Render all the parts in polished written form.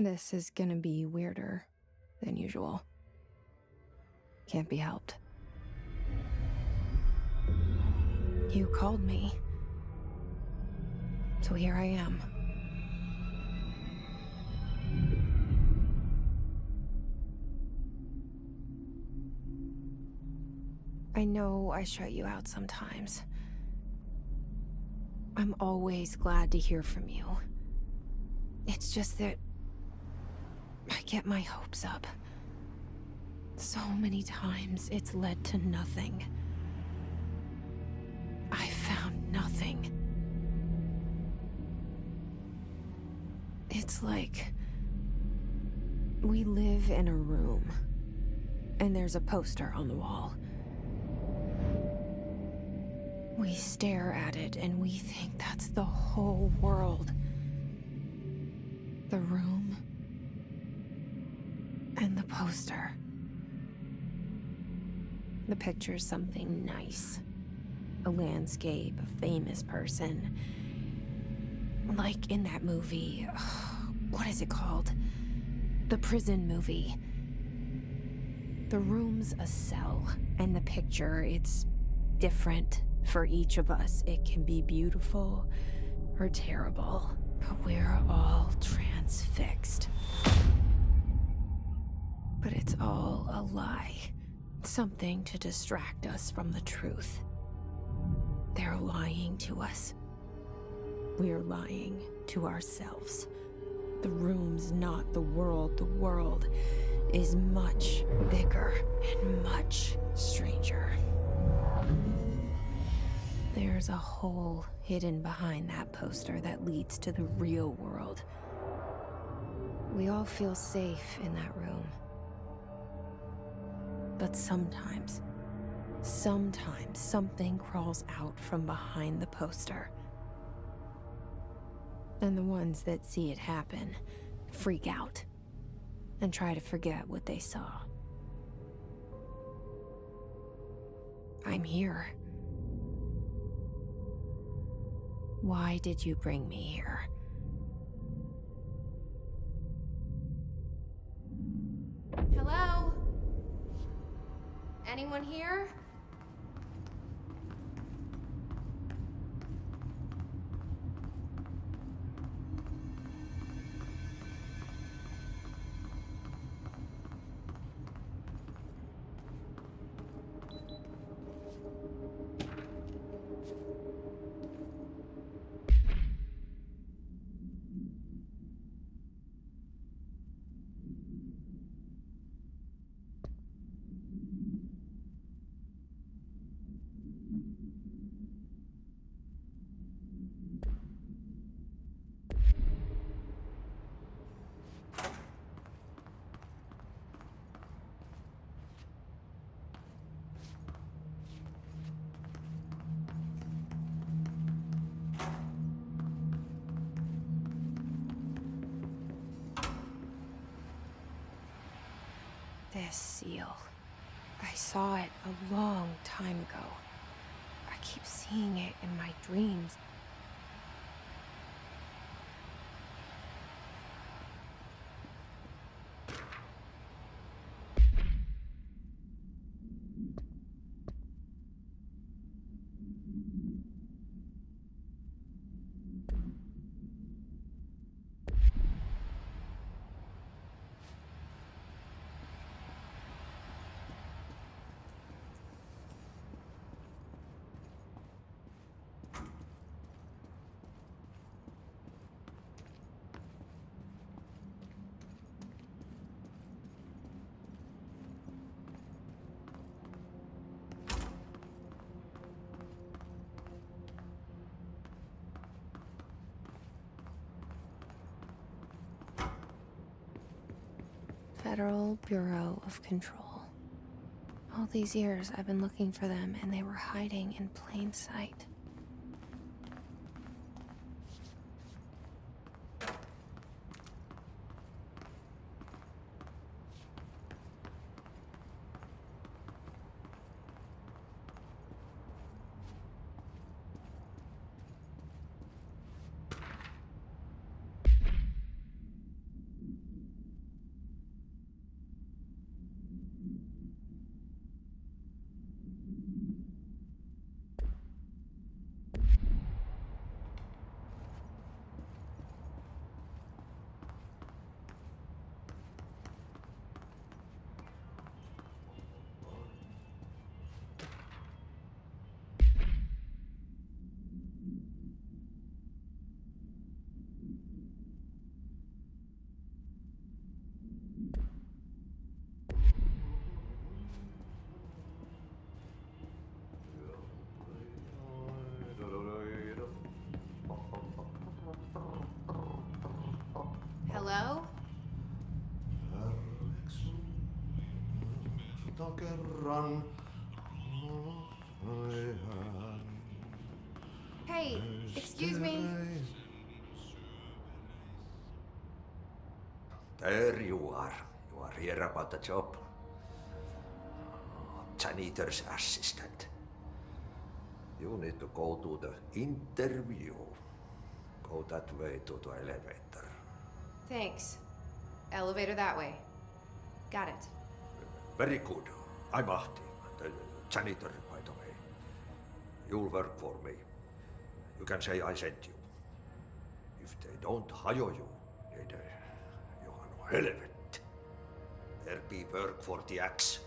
This is gonna be weirder than usual. Can't be helped. You called me. So here I am. I know I shut you out sometimes. I'm always glad to hear from you. It's just that I get my hopes up. So many times it's led to nothing. I found nothing. It's like we live in a room, and there's a poster on the wall. We stare at it and we think that's the whole world. The room and the poster. The picture's something nice. A landscape, a famous person. Like in that movie, what is it called? The prison movie. The room's a cell, and the picture, it's different for each of us. It can be beautiful or terrible, but we're all transfixed. But it's all a lie. Something to distract us from the truth. They're lying to us. We're lying to ourselves. The room's not the world. The world is much bigger and much stranger. There's a hole hidden behind that poster that leads to the real world. We all feel safe in that room. But sometimes something crawls out from behind the poster. And the ones that see it happen freak out and try to forget what they saw. I'm here. Why did you bring me here? Hello? Anyone here? This seal. I saw it a long time ago. I keep seeing it in my dreams. Federal Bureau of Control. All these years I've been looking for them, and they were hiding in plain sight. Hello? Hey, excuse me? There you are. You are here about the job. Janitor's assistant. You need to go to the interview. Go that way to the elevator. Thanks. Elevator that way. Got it. Very good. I'm Ahti, the janitor, by the way. You'll work for me. You can say I sent you. If they don't hire you, then you are no helvet. There be work for the axe.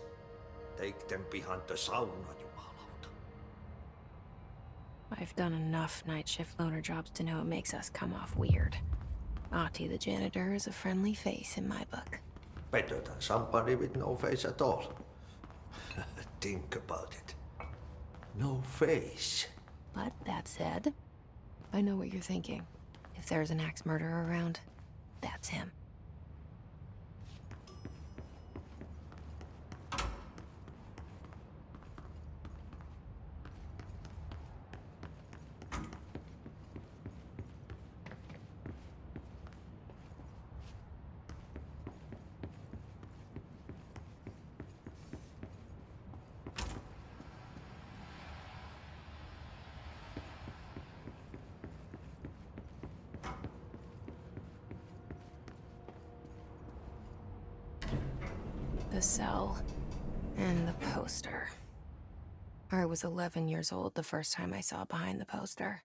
Take them behind the sauna, jumalauta. I've done enough night shift loner jobs to know it makes us come off weird. Ahti the janitor is a friendly face in my book. Better than somebody with no face at all. Think about it. No face. But that said, I know what you're thinking. If there's an axe murderer around, that's him. The cell and the poster. I was 11 years old the first time I saw behind the poster.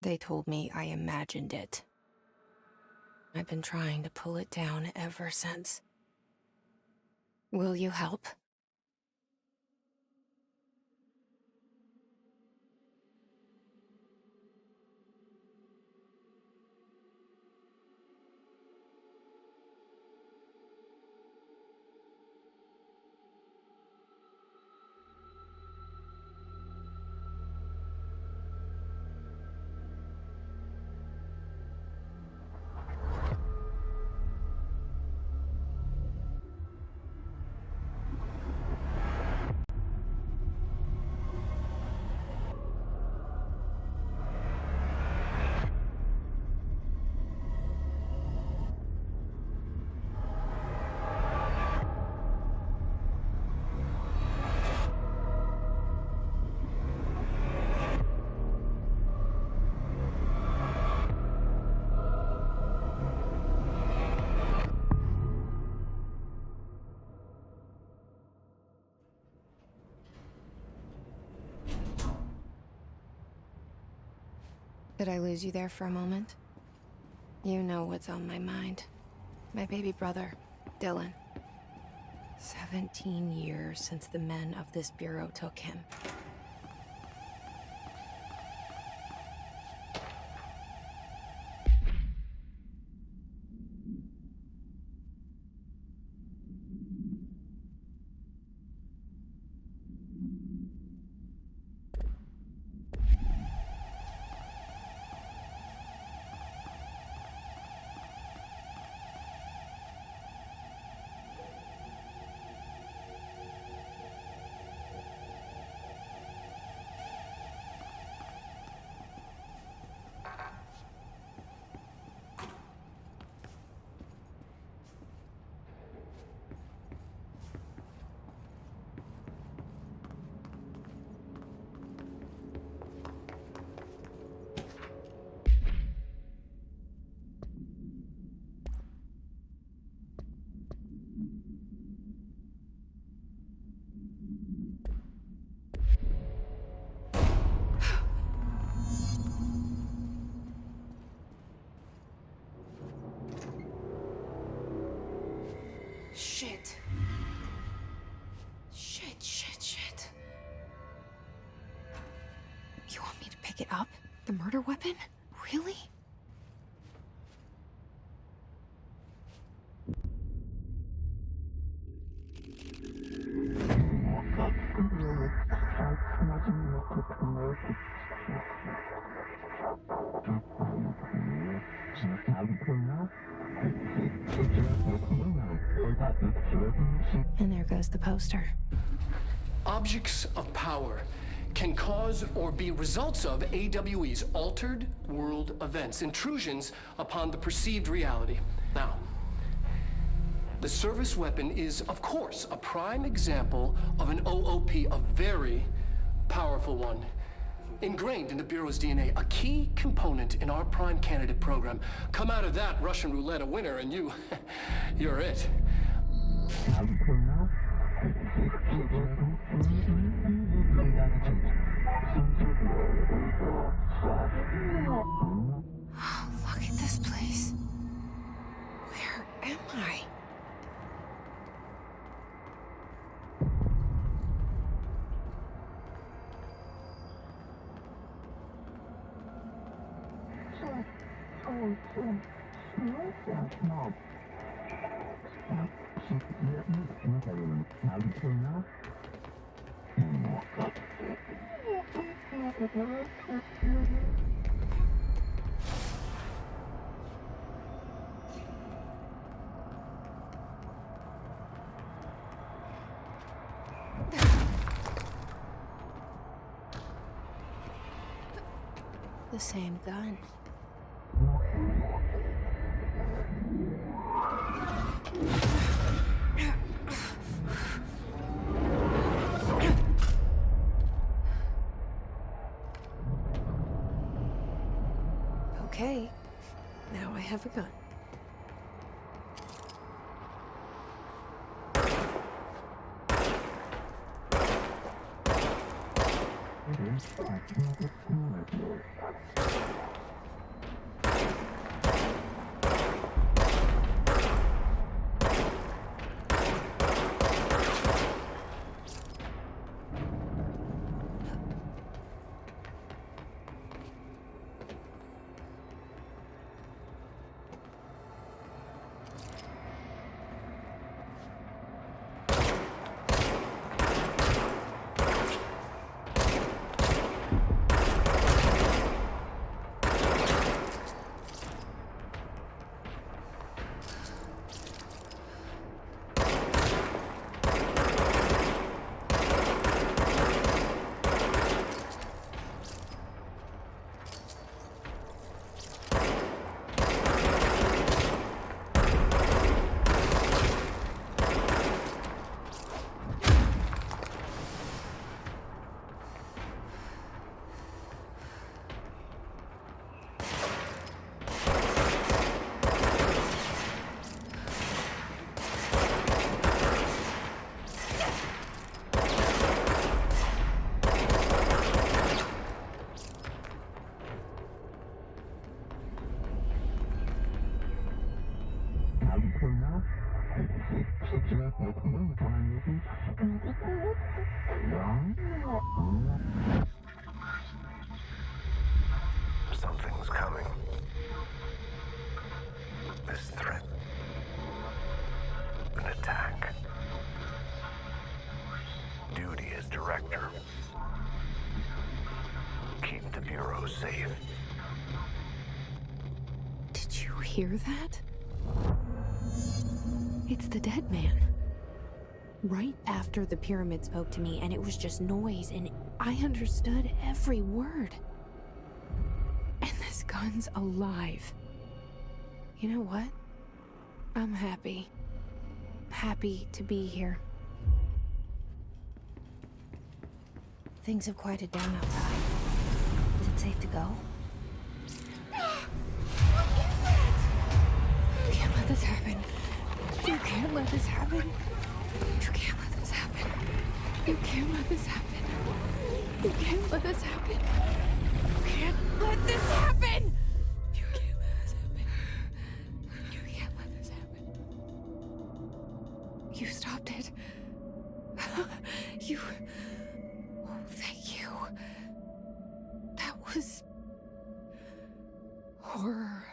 They told me I imagined it. I've been trying to pull it down ever since. Will you help? Did I lose you there for a moment? You know what's on my mind. My baby brother, Dylan. 17 years since the men of this bureau took him. Shit. Shit. You want me to pick it up? The murder weapon? Really? And there goes the poster. Objects of power can cause or be results of AWE's altered world events, intrusions upon the perceived reality. Now, the service weapon is, of course, a prime example of an OOP, a very powerful one. Ingrained in the Bureau's DNA, a key component in our prime candidate program. Come out of that Russian roulette a winner and you're it. Look at this place. Where am I? The same gun. Okay, now I have a gun. Something's coming. This threat. An attack. Duty as director. Keep the Bureau safe. Did you hear that? It's the dead man. Right after the pyramid spoke to me, and it was just noise, and I understood every word. And this gun's alive. You know what? I'm happy. Happy to be here. Things have quieted down outside. Is it safe to go? What is that? You can't let this happen. You can't let this happen. You can't let this happen. You can't let this happen. You can't let this happen. You can't let this happen. You can't let this happen. You can't let this happen. You stopped it. You... Oh, thank you. That was... horror.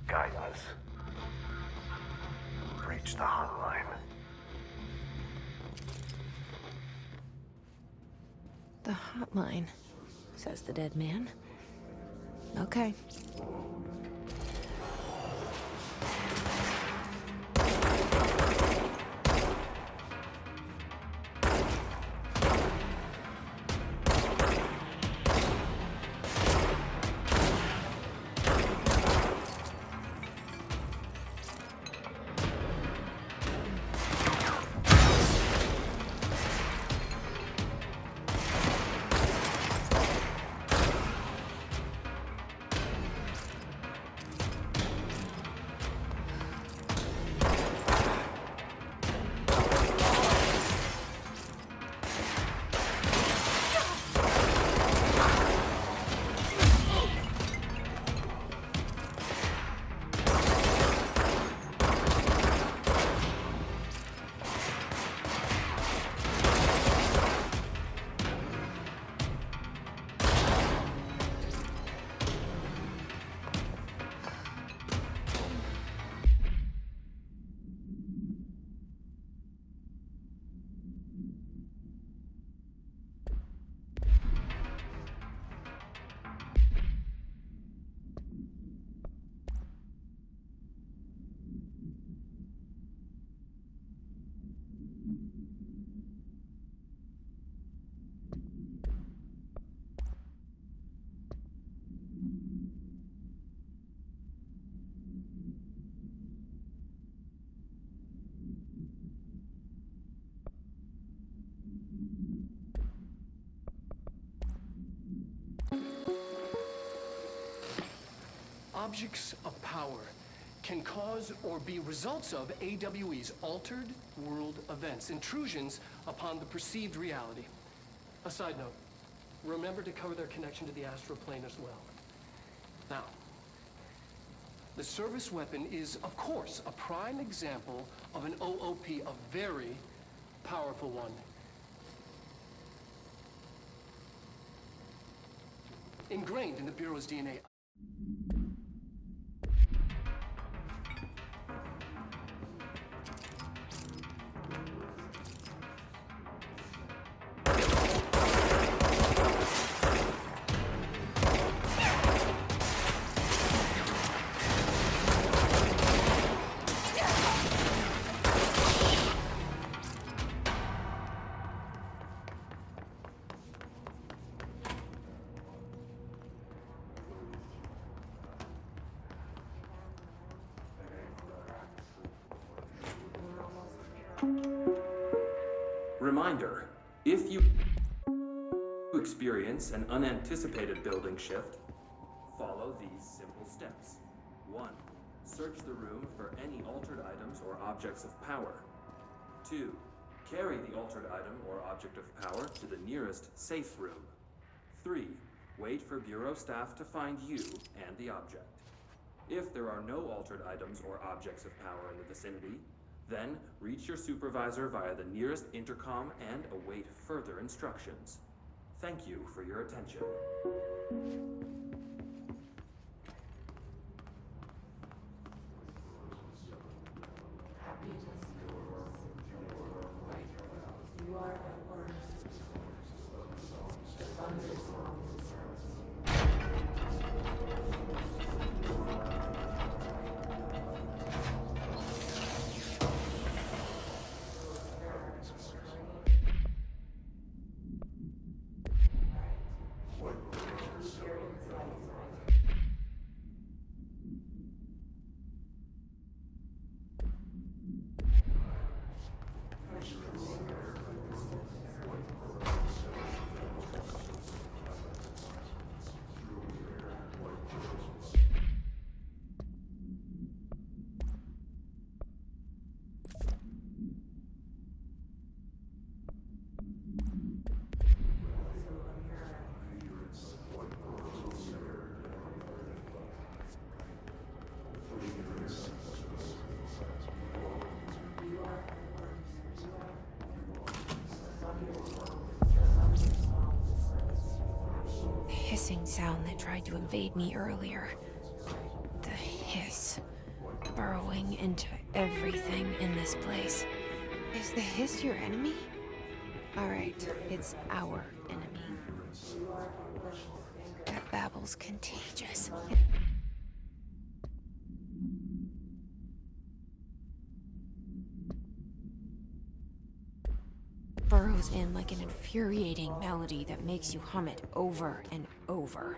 Guidance. Reach the hotline. The hotline, says the dead man. Okay. Objects of power can cause or be results of AWE's altered world events, intrusions upon the perceived reality. A side note, remember to cover their connection to the astral plane as well. Now, the service weapon is, of course, a prime example of an OOP, a very powerful one. Ingrained in the Bureau's DNA. Reminder, if you experience an unanticipated building shift, follow these simple steps. 1. Search the room for any altered items or objects of power. 2. Carry the altered item or object of power to the nearest safe room. 3. Wait for Bureau staff to find you and the object. If there are no altered items or objects of power in the vicinity, then reach your supervisor via the nearest intercom and await further instructions. Thank you for your attention. Hissing sound that tried to invade me earlier. The hiss. peering into everything in this place. Is the hiss your enemy? Alright, it's our enemy. That babble's contagious. Burrows in like an infuriating melody that makes you hum it over and over.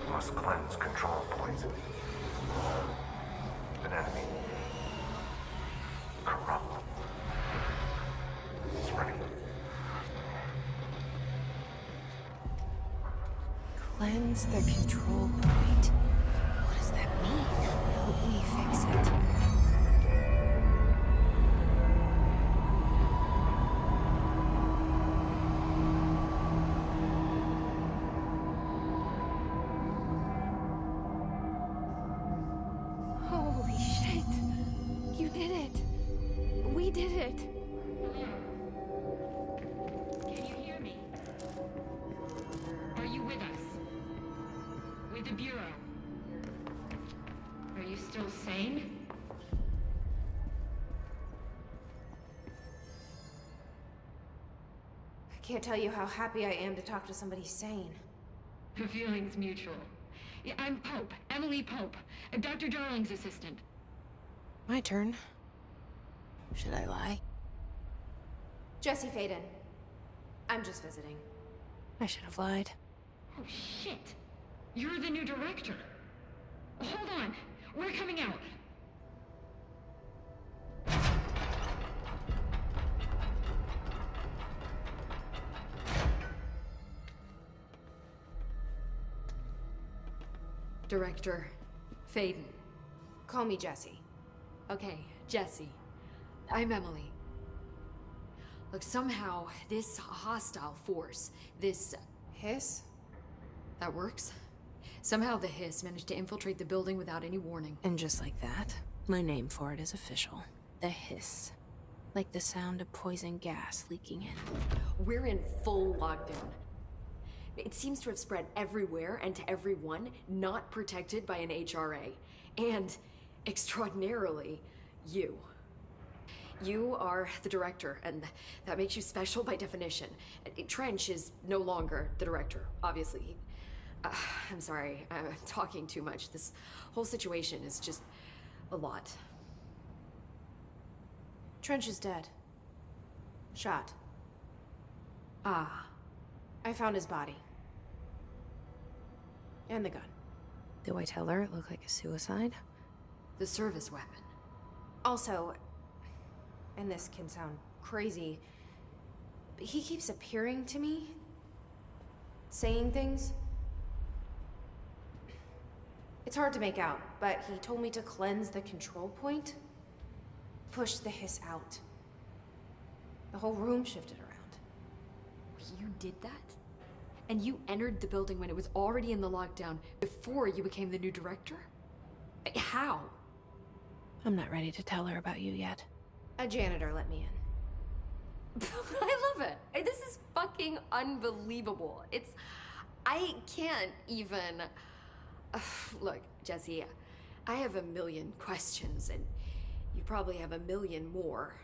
Must cleanse control points. An enemy. Corrupt. It's ready. Cleanse the control point. What does that mean? Help me fix it. Holy shit! You did it! We did it! Can you hear me? Are you with us? With the Bureau? Are you still sane? I can't tell you how happy I am to talk to somebody sane. The feeling's mutual. Yeah, I'm Pope, Emily Pope, Dr. Darling's assistant. My turn. Should I lie? Jesse Faden. I'm just visiting. I should have lied. Oh, shit. You're the new director. Hold on. We're coming out. Director Faden. Call me Jesse. Okay, Jesse. I'm Emily. Look, somehow this hostile force, this... Hiss? that works? Somehow the hiss managed to infiltrate the building without any warning. And just like that, my name for it is official. The hiss. Like the sound of poison gas leaking in. We're in full lockdown. It seems to have spread everywhere and to everyone not protected by an HRA. And, extraordinarily, you. You are the director, and that makes you special by definition. Trench is no longer the director, obviously. I'm sorry, I'm talking too much. This whole situation is just a lot. Trench is dead. Shot. Ah. I found his body. And the gun. Do I tell her it looked like a suicide? The service weapon. Also, and this can sound crazy, but he keeps appearing to me. Saying things. It's hard to make out, but he told me to cleanse the control point. Push the hiss out. The whole room shifted around. You did that? And you entered the building when it was already in the lockdown, before you became the new director? How? I'm not ready to tell her about you yet. A janitor let me in. I love it. This is fucking unbelievable. I can't even... Look, Jesse, I have a million questions, and you probably have a million more.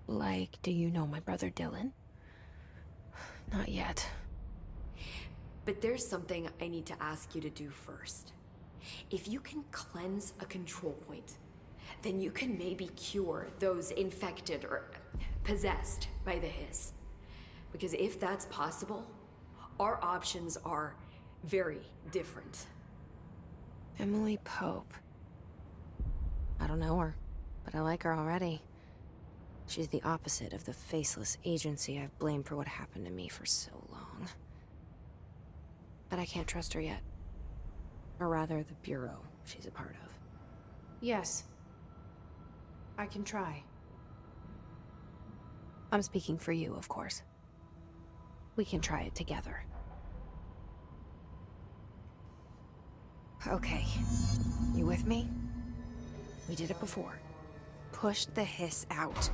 Like, do you know my brother Dylan? Not yet. But there's something I need to ask you to do first. If you can cleanse a control point, then you can maybe cure those infected or possessed by the hiss. Because if that's possible, our options are very different. Emily Pope. I don't know her, but I like her already. She's the opposite of the faceless agency I've blamed for what happened to me for so long. But I can't trust her yet. Or rather, the Bureau she's a part of. Yes. I can try. I'm speaking for you, of course. We can try it together. Okay. You with me? We did it before. Push the hiss out.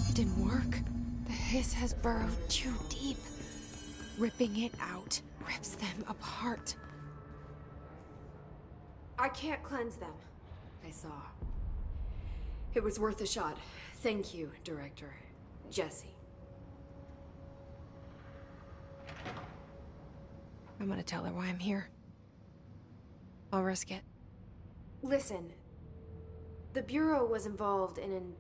It didn't work. The hiss has burrowed too deep. Ripping it out rips them apart. I can't cleanse them. I saw. It was worth a shot. Thank you, Director. Jesse. I'm gonna tell her why I'm here. I'll risk it. Listen. The Bureau was involved in an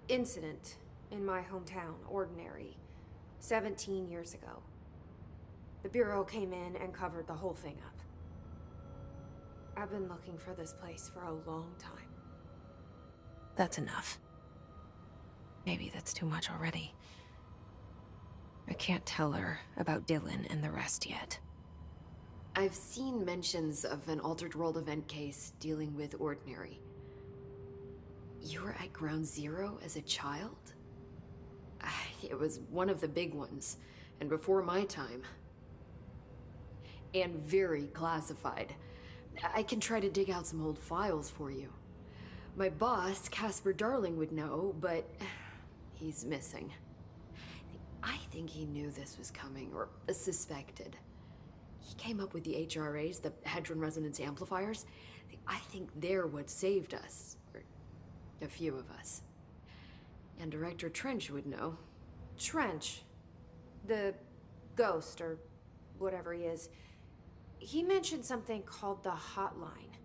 incident in my hometown, Ordinary, 17 years ago. The Bureau came in and covered the whole thing up. I've been looking for this place for a long time. That's enough. Maybe that's too much already. I can't tell her about Dylan and the rest yet. I've seen mentions of an Altered World event case dealing with Ordinary. You were at Ground Zero as a child? It was one of the big ones, and before my time. And very classified. I can try to dig out some old files for you. My boss, Casper Darling, would know, but he's missing. I think he knew this was coming, or suspected. He came up with the HRAs, the Hadron Resonance Amplifiers. I think they're what saved us, or a few of us. And Director Trench would know. Trench. The ghost, or whatever he is. He mentioned something called the hotline.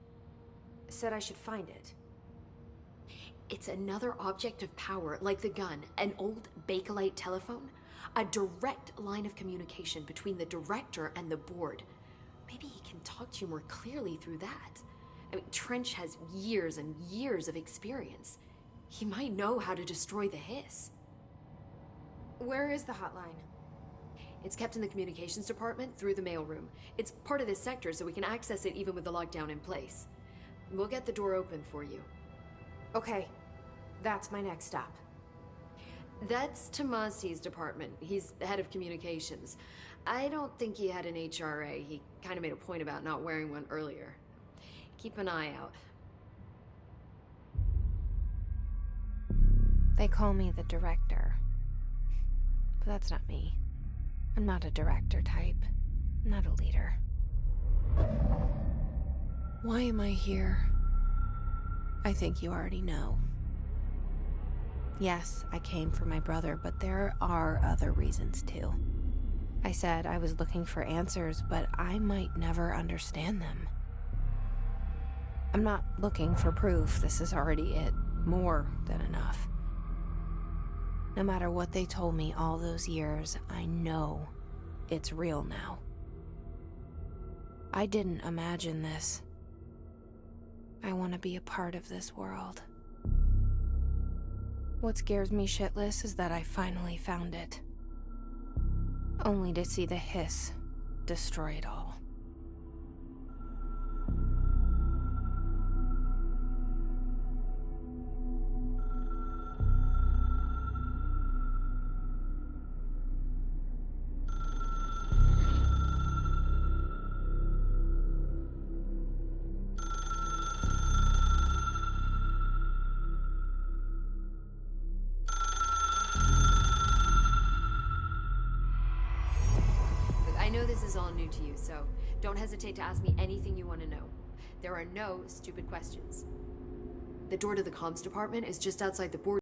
Said I should find it. It's another object of power, like the gun, an old Bakelite telephone. A direct line of communication between the director and the board. Maybe he can talk to you more clearly through that. I mean, Trench has years and years of experience. He might know how to destroy the hiss. Where is the hotline? It's kept in the communications department through the mailroom. It's part of this sector, so we can access it even with the lockdown in place. We'll get the door open for you. Okay, that's my next stop. That's Tomasi's department. He's the head of communications. I don't think he had an HRA. He kind of made a point about not wearing one earlier. Keep an eye out. They call me the director. But that's not me. I'm not a director type. I'm not a leader. Why am I here? I think you already know. Yes, I came for my brother, but there are other reasons too. I said I was looking for answers, but I might never understand them. I'm not looking for proof. This is already it. More than enough. No matter what they told me all those years, I know it's real now. I didn't imagine this. I want to be a part of this world. What scares me shitless is that I finally found it. Only to see the hiss destroy it all. know this is all new to you, so don't hesitate to ask me anything you want to know. There are no stupid questions. The door to the comms department is just outside the board.